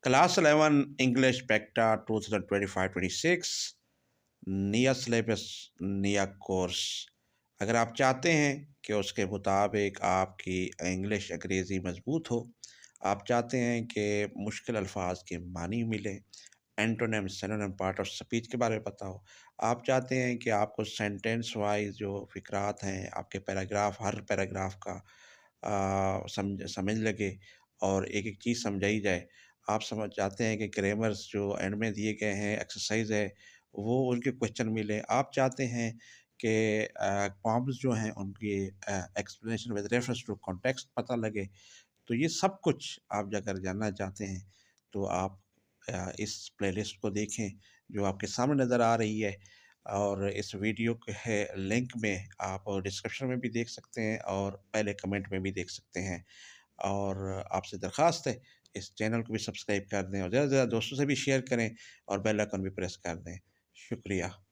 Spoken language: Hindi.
क्लास 11 इंग्लिश पेक्टा 2025-26 नया सिलेबस, नया कोर्स। अगर आप चाहते हैं कि उसके मुताबिक आपकी इंग्लिश अंग्रेज़ी मज़बूत हो, आप चाहते हैं कि मुश्किल अल्फाज के मानी मिले, antonym, synonym, part of speech के बारे में पता हो, आप चाहते हैं कि आपको सेंटेंस वाइज़ जो फ़िक्रात हैं, आपके पैराग्राफ, हर पैराग्राफ का समझ समझ लगे और एक-एक चीज़ समझाई जाए। आप समझ चाहते हैं कि ग्रामर्स जो एंड में दिए गए हैं, एक्सरसाइज़ है, वो उनके क्वेश्चन मिले। आप चाहते हैं कि पॉम्स जो हैं उनकी explanation with reference to context पता लगे। तो ये सब कुछ आप अगर जानना चाहते हैं, तो आप इस प्लेलिस्ट को देखें जो आपके सामने नज़र आ रही है, और इस वीडियो के लिंक में आप डिस्क्रिप्शन में भी देख सकते हैं और पहले कमेंट में भी देख सकते हैं। और आपसे दरख्वास्त है, इस चैनल को भी सब्सक्राइब कर दें और ज़्यादा से ज़्यादा दोस्तों से भी शेयर करें और बेल आइकन भी प्रेस कर दें। शुक्रिया।